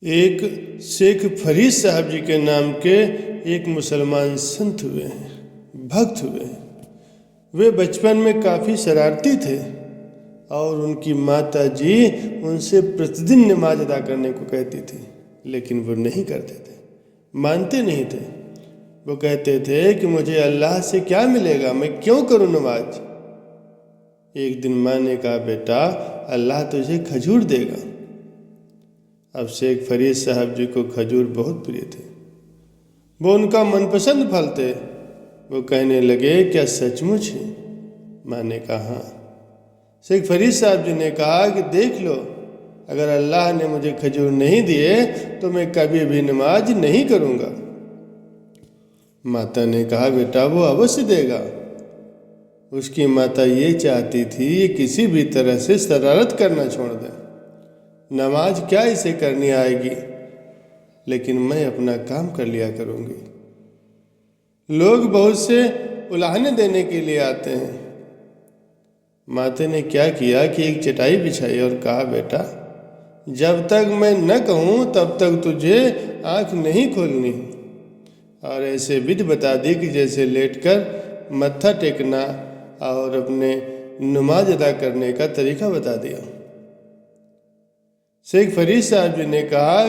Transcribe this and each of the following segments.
एक शेख फरीद साहब जी के नाम के एक मुसलमान संत हुए हैं, भक्त हुए हैं। वे बचपन में काफ़ी शरारती थे और उनकी माता जी उनसे प्रतिदिन नमाज अदा करने को कहती थी, लेकिन वो नहीं करते थे, मानते नहीं थे। वो कहते थे कि मुझे अल्लाह से क्या मिलेगा, मैं क्यों करूं नमाज। एक दिन माँ ने कहा, बेटा अल्लाह तुझे खजूर देगा। अब शेख फरीद साहब जी को खजूर बहुत प्रिय थे, वो उनका मनपसंद फल थे। वो कहने लगे, क्या सचमुच है? माँ ने कहा हाँ। शेख फरीद साहब जी ने कहा कि देख लो, अगर अल्लाह ने मुझे खजूर नहीं दिए तो मैं कभी भी नमाज नहीं करूँगा। माता ने कहा, बेटा वो अवश्य देगा। उसकी माता ये चाहती थी ये किसी भी तरह से शरारत करना छोड़ दे, नमाज क्या इसे करनी आएगी, लेकिन मैं अपना काम कर लिया करूँगी। लोग बहुत से उलाहने देने के लिए आते हैं। माता ने क्या किया कि एक चटाई बिछाई और कहा, बेटा जब तक मैं न कहूँ तब तक तुझे आँख नहीं खोलनी। और ऐसे विधि बता दी कि जैसे लेटकर मत्था टेकना और अपने नमाज अदा करने का तरीका बता दिया। शेख फरीद साहब जी ने कहा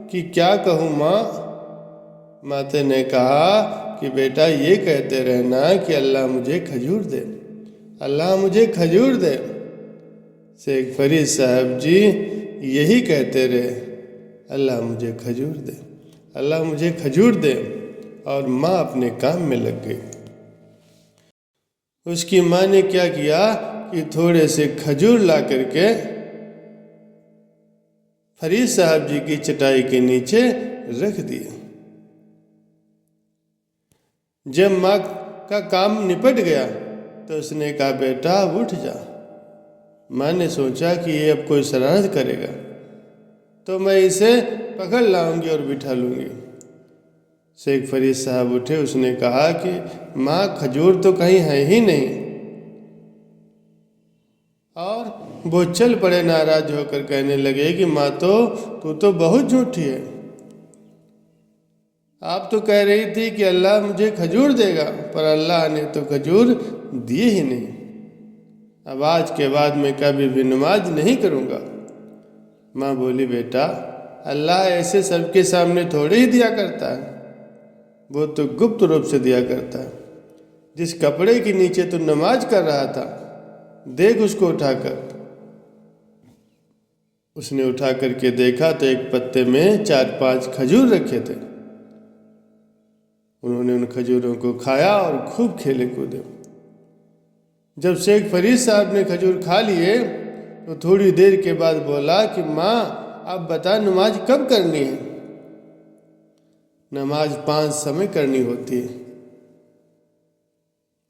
कि क्या कहूँ माँ। माता ने कहा कि बेटा ये कहते रहना कि अल्लाह मुझे खजूर दे, अल्लाह मुझे खजूर दे। शेख फरीद साहब जी यही कहते रहे, अल्लाह मुझे खजूर दे, अल्लाह मुझे खजूर दे। और माँ अपने काम में लग गई। उसकी माँ ने क्या किया कि थोड़े से खजूर ला करके फरीद साहब जी की चटाई के नीचे रख दिए। जब माँ का काम निपट गया तो उसने कहा, बेटा अब उठ जा। माँ ने सोचा कि ये अब कोई शरारत करेगा तो मैं इसे पकड़ लाऊंगी और बिठा लूँगी। शेख फरीद साहब उठे, उसने कहा कि माँ खजूर तो कहीं है ही नहीं। और वो चल पड़े नाराज होकर, कहने लगे कि माँ तू तो बहुत झूठी है। आप तो कह रही थी कि अल्लाह मुझे खजूर देगा, पर अल्लाह ने तो खजूर दिए ही नहीं। अब आज के बाद मैं कभी भी नमाज नहीं करूँगा। माँ बोली, बेटा अल्लाह ऐसे सबके सामने थोड़े ही दिया करता है, वो तो गुप्त रूप से दिया करता है। जिस कपड़े के नीचे तू नमाज कर रहा था, देख उसको उठाकर। उसने उठा करके देखा तो एक पत्ते में 4-5 खजूर रखे थे। उन्होंने उन खजूरों को खाया और खूब खेले कूदे। जब शेख फरीद साहब ने खजूर खा लिए तो थोड़ी देर के बाद बोला कि माँ अब बता नमाज कब करनी है। नमाज 5 समय करनी होती है।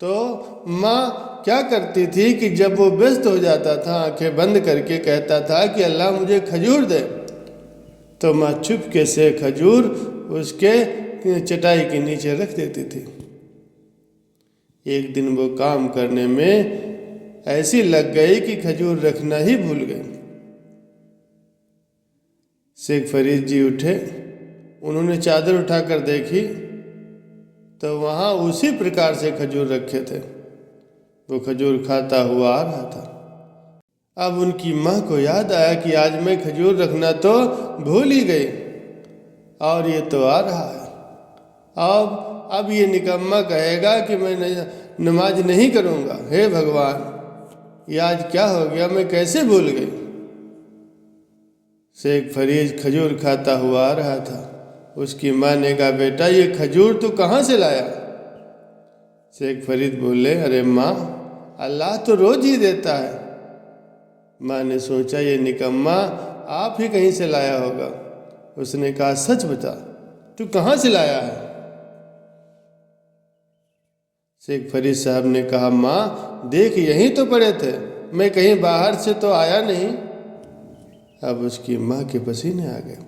तो माँ क्या करती थी कि जब वो व्यस्त हो जाता था, आंखें बंद करके कहता था कि अल्लाह मुझे खजूर दे, तो माँ चुपके से खजूर उसके चटाई के नीचे रख देती थी। एक दिन वो काम करने में ऐसी लग गई कि खजूर रखना ही भूल गए। शेख फरीद जी उठे, उन्होंने चादर उठाकर देखी तो वहाँ उसी प्रकार से खजूर रखे थे। वो खजूर खाता हुआ आ रहा था। अब उनकी माँ को याद आया कि आज मैं खजूर रखना तो भूल ही गई और ये तो आ रहा है। अब ये निकम्मा कहेगा कि मैं नमाज नहीं करूँगा। हे भगवान, ये आज क्या हो गया, मैं कैसे भूल गई। शेख फरीद खजूर खाता हुआ आ रहा था। उसकी माँ ने कहा, बेटा ये खजूर तू कहाँ से लाया? शेख फरीद बोले, अरे माँ अल्लाह तो रोज ही देता है। माँ ने सोचा ये निकम्मा आप ही कहीं से लाया होगा। उसने कहा, सच बता तू कहाँ से लाया है? शेख फरीद साहब ने कहा, माँ देख यहीं तो पड़े थे, मैं कहीं बाहर से तो आया नहीं। अब उसकी माँ के पसीने आ गए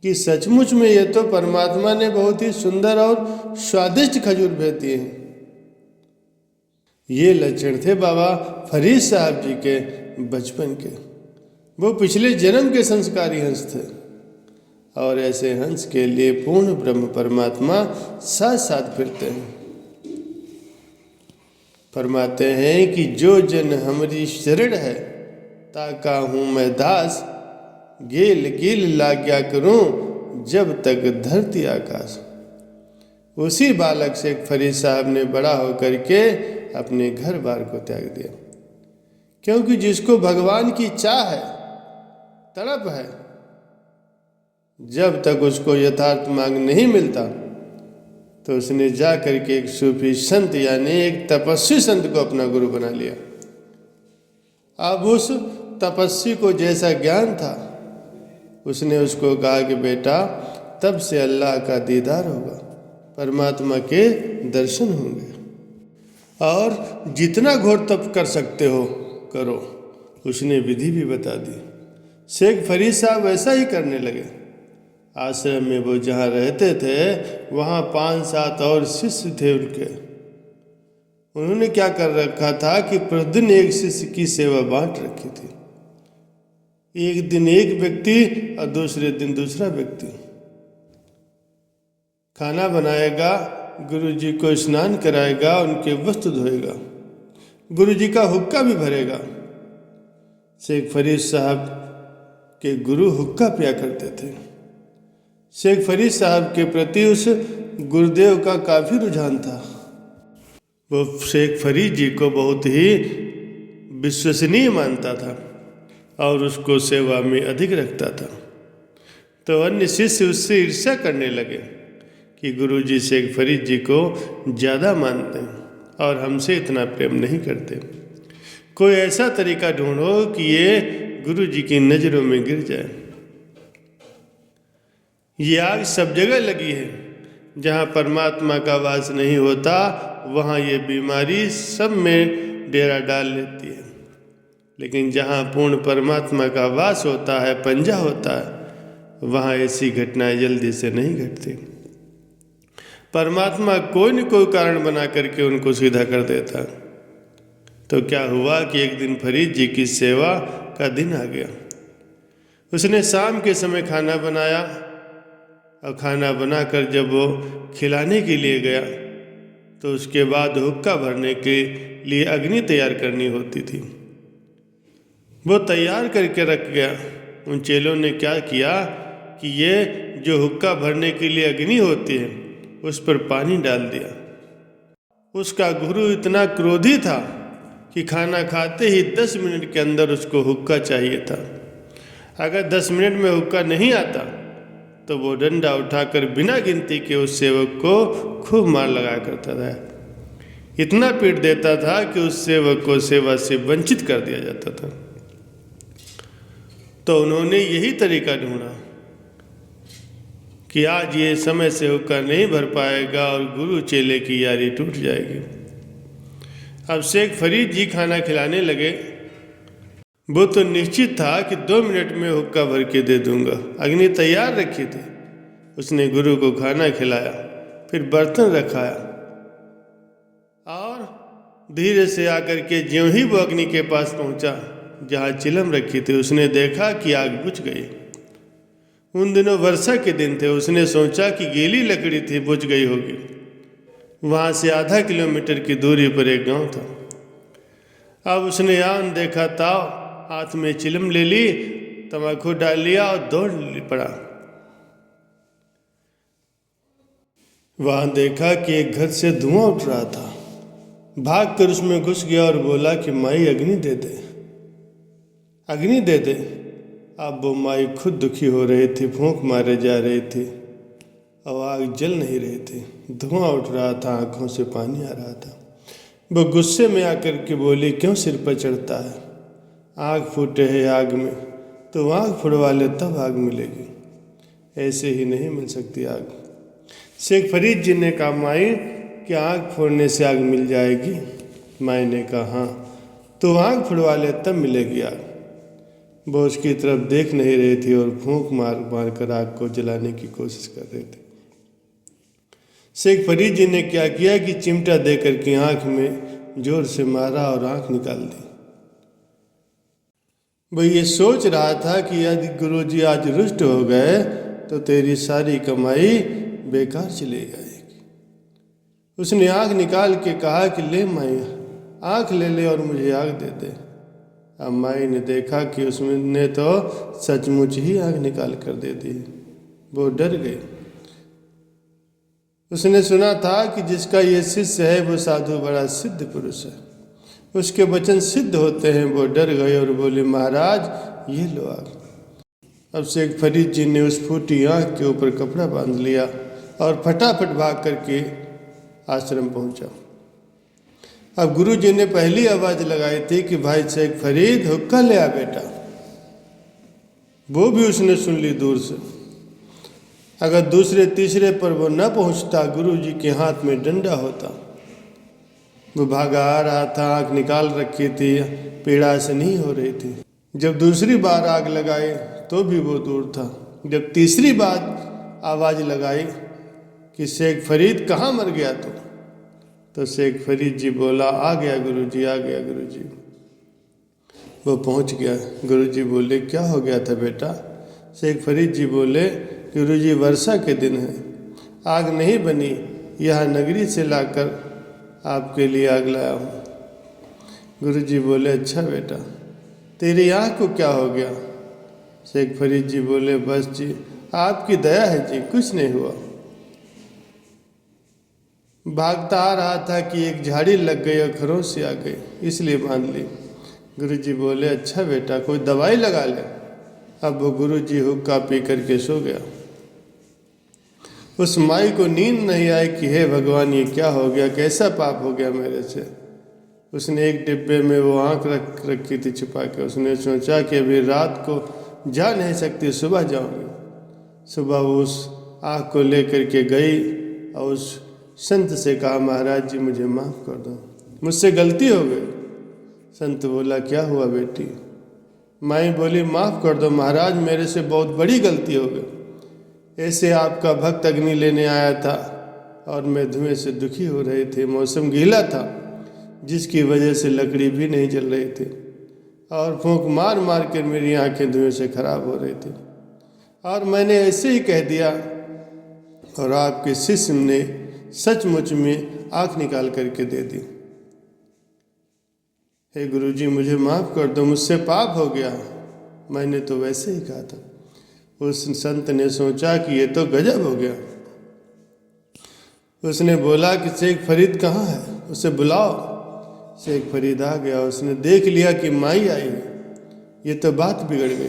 कि सचमुच में ये तो परमात्मा ने बहुत ही सुंदर और स्वादिष्ट खजूर भेज दिए हैं। ये लक्षण थे बाबा फरीद साहब जी के बचपन के। वो पिछले जन्म के संस्कारी हंस थे। और ऐसे हंस के लिए पूर्ण ब्रह्म परमात्मा साथ साथ फिरते हैं। फरमाते हैं कि जो जन हमारी शरण है, ताका हूँ मैं दास, गेल गेल लाग्या करूं जब तक धरती आकाश। उसी बालक शेख फरीद साहब ने बड़ा होकर के अपने घर बार को त्याग दिया, क्योंकि जिसको भगवान की चाह है, तड़प है, जब तक उसको यथार्थ मार्ग नहीं मिलता तो उसने जा करके एक सूफी संत यानी एक तपस्वी संत को अपना गुरु बना लिया। अब उस तपस्वी को जैसा ज्ञान था, उसने उसको कहा कि बेटा तब से अल्लाह का दीदार होगा, परमात्मा के दर्शन होंगे, और जितना घोर तप कर सकते हो करो। उसने विधि भी बता दी। शेख फरीद साहब वैसा ही करने लगे। आश्रम में वो जहाँ रहते थे वहाँ 5-7 और शिष्य थे उनके। उन्होंने क्या कर रखा था कि प्रतिदिन एक शिष्य की सेवा बांट रखी थी। एक दिन एक व्यक्ति और दूसरे दिन दूसरा व्यक्ति। खाना बनाएगा, गुरुजी को स्नान कराएगा, उनके वस्त्र धोएगा, गुरुजी का हुक्का भी भरेगा। शेख फरीद साहब के गुरु हुक्का पिया करते थे। शेख फरीद साहब के प्रति उस गुरुदेव का काफ़ी रुझान था। वो शेख फरीद जी को बहुत ही विश्वसनीय मानता था और उसको सेवा में अधिक रखता था। तो अन्य शिष्य उससे ईर्ष्या करने लगे कि गुरुजी शेख फरीद जी को ज़्यादा मानते हैं और हमसे इतना प्रेम नहीं करते। कोई ऐसा तरीका ढूंढो कि ये गुरुजी की नज़रों में गिर जाए। ये आग सब जगह लगी है, जहाँ परमात्मा का वास नहीं होता वहाँ ये बीमारी सब में डेरा डाल लेती है, लेकिन जहाँ पूर्ण परमात्मा का वास होता है, पंजा होता है, वहाँ ऐसी घटनाएं जल्दी से नहीं घटती। परमात्मा कोई न कोई कारण बना करके उनको सीधा कर देता। तो क्या हुआ कि एक दिन फरीद जी की सेवा का दिन आ गया। उसने शाम के समय खाना बनाया और खाना बनाकर जब वो खिलाने के लिए गया तो उसके बाद हुक्का भरने के लिए अग्नि तैयार करनी होती थी। वो तैयार करके रख गया। उन चेलों ने क्या किया कि ये जो हुक्का भरने के लिए अग्नि होती है उस पर पानी डाल दिया। उसका गुरु इतना क्रोधी था कि खाना खाते ही 10 मिनट के अंदर उसको हुक्का चाहिए था। अगर 10 मिनट में हुक्का नहीं आता तो वो डंडा उठाकर बिना गिनती के उस सेवक को खूब मार लगा करता था। इतना पीट देता था कि उस सेवक को सेवा से वंचित कर दिया जाता था। तो उन्होंने यही तरीका ढूंढा कि आज ये समय से हुक्का नहीं भर पाएगा और गुरु चेले की यारी टूट जाएगी। अब शेख फरीद जी खाना खिलाने लगे। वो तो निश्चित था कि 2 मिनट में हुक्का भर के दे दूंगा। अग्नि तैयार रखी थी। उसने गुरु को खाना खिलाया, फिर बर्तन रखाया और धीरे से आकर के ज्यों ही वो अग्नि के पास पहुंचा जहाँ चिलम रखी थी, उसने देखा कि आग बुझ गई। उन दिनों वर्षा के दिन थे। उसने सोचा कि गीली लकड़ी थी, बुझ गई होगी। वहाँ से आधा किलोमीटर की दूरी पर एक गांव था। अब उसने आन देखा ताव, हाथ में चिलम ले ली, तम्बाकू डाल लिया और दौड़ पड़ा। वहां देखा कि एक घर से धुआं उठ रहा था। भाग कर उसमें घुस गया और बोला कि माई अग्नि दे दे, अग्नि दे दे। अब वो माई खुद दुखी हो रही थी, फूंक मारे जा रही थी और आग जल नहीं रही थी। धुआं उठ रहा था, आंखों से पानी आ रहा था। वो गुस्से में आकर के बोली, क्यों सिर पर चढ़ता है? आग फूटे है आग में, तो आग फुड़वा ले तब आग मिलेगी, ऐसे ही नहीं मिल सकती आग। शेख फरीद जी ने कहा, माई क्या आग फोड़ने से आग मिल जाएगी? माई ने कहा हाँ, तो आग फुड़वा ले तब मिलेगी आग। वो उसकी तरफ देख नहीं रही थी और फूंक मार मार कर आग को जलाने की कोशिश कर रहे थे। शेख फरीद जी ने क्या किया कि चिमटा देकर के आँख में जोर से मारा और आँख निकाल दी। वो ये सोच रहा था कि यदि गुरुजी आज रुष्ट हो गए तो तेरी सारी कमाई बेकार चली जाएगी। उसने आँख निकाल के कहा कि ले माई, आँख ले ले और मुझे आग दे दे। अब माई ने देखा कि उसने तो सचमुच ही आँख निकाल कर दे दी। वो डर गई। उसने सुना था कि जिसका ये शिष्य है वो साधु बड़ा सिद्ध पुरुष है, उसके वचन सिद्ध होते हैं। वो डर गए और बोले, महाराज ये लो आग। अब शेख फरीद जी ने उस फूटी आँख के ऊपर कपड़ा बांध लिया और फटाफट भाग करके आश्रम पहुंचा। अब गुरु जी ने पहली आवाज़ लगाई थी कि भाई शेख फरीद हुक्का ले आ बेटा। वो भी उसने सुन ली दूर से। अगर दूसरे तीसरे पर वो न पहुंचता, गुरु जी के हाथ में डंडा होता। वो भागा आ रहा था, आँख निकाल रखी थी, पीड़ा से नहीं हो रही थी। जब दूसरी बार आग लगाई तो भी वो दूर था। जब तीसरी बार आवाज़ लगाई कि शेख फरीद कहाँ मर गया तो शेख फरीद जी बोला, आ गया गुरु जी, आ गया गुरु जी। वो पहुंच गया। गुरु जी बोले, क्या हो गया था बेटा? शेख फरीद जी बोले, गुरु जी वर्षा के दिन है, आग नहीं बनी, यह नगरी से लाकर आपके लिए आग लाया हूँ। गुरु जी बोले, अच्छा बेटा, तेरी आँख को क्या हो गया? शेख फरीद जी बोले, बस जी आपकी दया है जी, कुछ नहीं हुआ। भागता आ रहा था कि एक झाड़ी लग गई और खरोंच से आ गई, इसलिए बांध ली। गुरु जी बोले, अच्छा बेटा कोई दवाई लगा ले। अब वो गुरु जी हुक्का पी करके सो गया। उस माई को नींद नहीं आई कि हे भगवान ये क्या हो गया, कैसा पाप हो गया मेरे से। उसने एक डिब्बे में वो आँख रखी थी छुपा के। उसने सोचा कि अभी रात को जा नहीं सकती, सुबह जाऊंगी। सुबह वो उस आँख को लेकर के गई और उस संत से कहा, महाराज जी मुझे माफ़ कर दो, मुझसे गलती हो गई। संत बोला, क्या हुआ बेटी? माई बोली, माफ़ कर दो महाराज, मेरे से बहुत बड़ी गलती हो गई। ऐसे आपका भक्त अग्नि लेने आया था और मैं धुएं से दुखी हो रही थी। मौसम गीला था जिसकी वजह से लकड़ी भी नहीं जल रही थी और फूंक मार मार कर मेरी आंखें धुएं से खराब हो रही थी और मैंने ऐसे ही कह दिया और आपके शिष्य ने सचमुच में आँख निकाल करके दे दी। हे गुरुजी मुझे माफ़ कर दो, मुझसे पाप हो गया, मैंने तो वैसे ही कहा था। उस संत ने सोचा कि ये तो गजब हो गया। उसने बोला कि शेख फरीद कहाँ है, उसे बुलाओ। शेख फरीद आ गया। उसने देख लिया कि माई आई है, ये तो बात बिगड़ गई।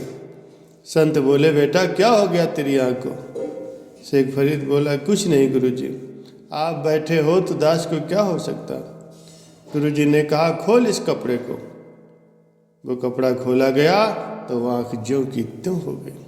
संत बोले, बेटा क्या हो गया तेरी आँख को? शेख फरीद बोला, कुछ नहीं गुरुजी, आप बैठे हो तो दास को क्या हो सकता। गुरुजी ने कहा, खोल इस कपड़े को। वो कपड़ा खोला गया तो वो आँख ज्यों की त्यों हो गई।